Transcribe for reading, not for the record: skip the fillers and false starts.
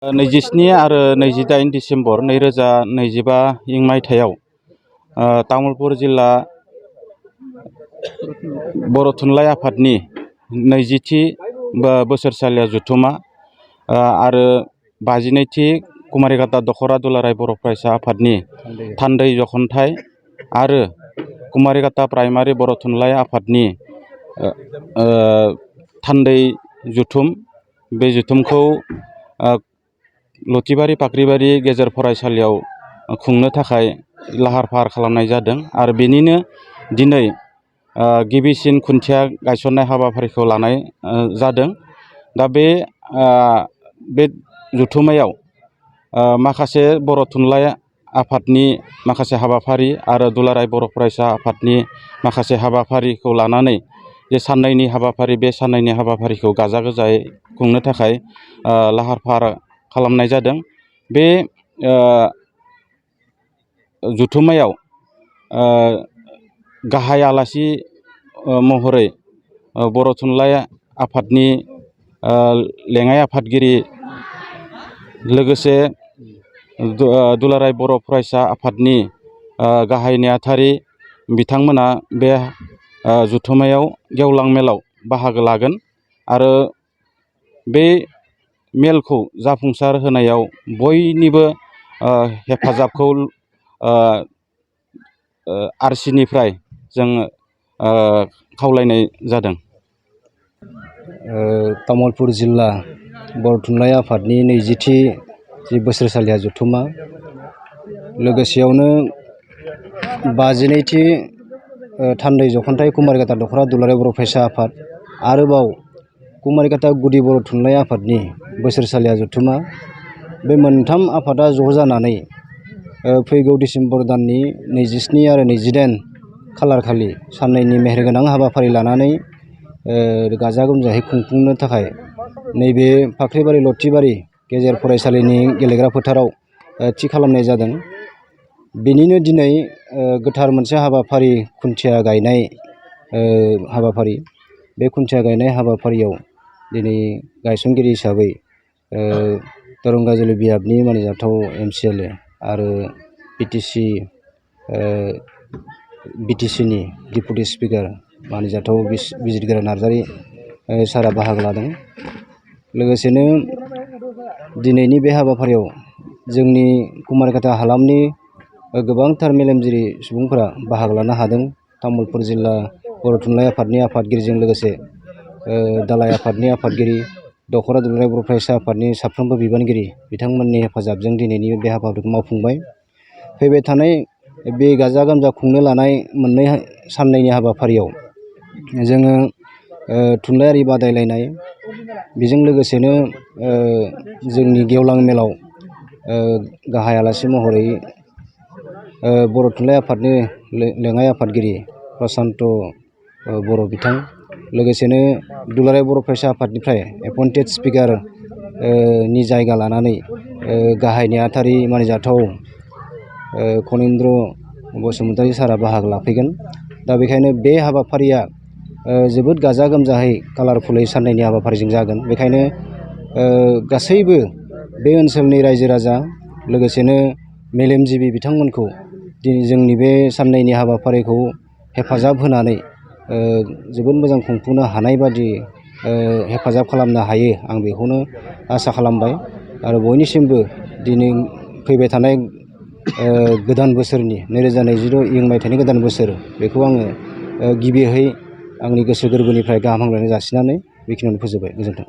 27 आरो 28 डिसेम्बर 2025 इं मायथाइयाव तामुलपुर जिल्ला बर' थुनलाइ आफादनि 20थि बोसोरसालिया जथुमा आरो 52थि कुमारिघाटा दखरा दुलाराय बर' फरायसा आफादनि थान्दै जखनथाइ आरो कुमारिघाटा प्राइमारि बर' थुनलाइ आफादनि थान्दै जुथुम बे जुथुमखौ लथिबारि फाख्रिबारि गेजेर फरायसालियाव खुंनो थाखाय लाहार फाहार खालामनाय जादों आरो बेनिनो दिनै गिबिसिन खुन्थिया गायसननाय हाबाफारिखौ लानाय जादों। दा बे जथुमायाव माखासे बर' थुनलाइ आफादनि माखासे हाबाफारि आरो दुलाराय बर' फरायसा आफादनि माखासे हाबाफारिखौ लानानै जे साननैनि हाबाफारि बे साननैनि हाबाफारिखौ गाजा गोमजायै खुंनो थाखाय लाहार फाहार खालामनाय जादों। बे जथुमायाव गाहाय आलासि महरै बर' थुनलाइ आफादनि लेङाइ आफादगिरि लोगोसे दुलाराय बर' फरायसा आफादनि गाहाय नेहाथारि बिथांमोना बे जथुमायाव गेवलां मेलाव बाहागो लागोन आरो बे मेलखौ जाफुंसार होनायाव बयनिबो हेफाजाबखौ आरसिनिफ्राय जों खावलायनाय जादों। तामुलपुर जिल्ला बर' थुनलाइ आफादनि 20थि बोसोरसालिया जथुमा लोगोसेयावनो 52थि थान्दै जखनथाइ कुमारिघाटा दखरा दुलाराय बर' फरायसा आफाद आरोबाव कुमारिघाटा गुदि बर' थुनलाइ आफादनि बोसोरसालिया जथुमा बे मोनथाम आफादा ज' जानानै फैगौ डिसेम्बर दाननि 27 आरो 28 खालार खालि साननैनि मेहेरगोनां हाबाफारि लानानै गाजा गोमजायै खुंफुंनो थाखाय नैबे फाख्रिबारि लथिबारि गेजेर फरायसालिनि गेलेग्रा फोथाराव थि खालामनाय जादों। बेनिनो दिनै गोथार मोनसे हाबाफारि खुन्थिया गायनाय हाबाफारि बे खुन्थिया गायनाय हाबाफारियाव दिनै गायसनगिरि हिसाबै दरं गाजुली बियाबनि मानिजाथाव MCLA आरो BTC-नि डिपुटि स्पिकार मानिजाथाव बिजिरगोरा नार्जारि सारा बाहागो लादों। लोगोसेनो दिनैनि बे हाबाफारियाव जोंनि कुमारिघाटा हालामनि गोबांथार मेलेमजिबि सुबुंफोरा बाहागो लानो हादों। तामुलपुर जिल्ला बर' थुनलाइ आफादनि आफादगिरिजों लोगोसे दालाइ आफादनि आफादगिरि दखरा दुलाराय बर' फरायसा आफादनि साफ्रोमबो बिबानगिरि बिथांमोननि हेफाजाबजों दिनैनि बे हाबाफारिखौ मावफुंबाय। फैबाय थानाय बे गाजा गोमजा खुंनो लानाय मोननै साननैनि हाबाफारियाव जोङो थुनलाइयारि बादायलायनाय बेजों लोगोसेनो जोंनि गेवलां मेलाव गाहाय आलासि महरै बर' थुनलाइ आफादनि लेङाइ आफादगिरि प्रसान्त बर' बिथां लोगोसेनो दुलाराय बर' फरायसा आफादनिफ्राय एपइन्टेड स्पिकार नि जायगा लानानै गाहाय नेहाथारि मानिजाथाव खनिन्द्र बसुमतारी सारा बाहागो लाफैगोन। दा बेखायनो बे हाबाफारिया जोबोद गाजा गोमजायै कालारफुलै साननैनि हाबाफारिजों जागोन। बेखायनो गासैबो बे ओनसोलनि रायजो राजा लोगोसेनो मेलेमजिबि बिथांमोनखौ दिनै जोंनि बे साननैनि हाबाफारिखौ हेफाजाब होनानै जोबोद मोजां खुंफुंनो हानाय बादि हेफाजाब खालामनो हायो आं बेखौनो आसा खालामबाय आरो बयनिसिमबो दिनै फैबाय थानाय गोदान बोसोरनि 2026 इं मायथाइनि गोदान बोसोर बेखौ आङो गिबियै आंनि गोसो गोरबोनिफ्राय गाहाम हामलायनाय जासिनानै बेखिनियावनो फोजोबबाय। गोजोन्थों।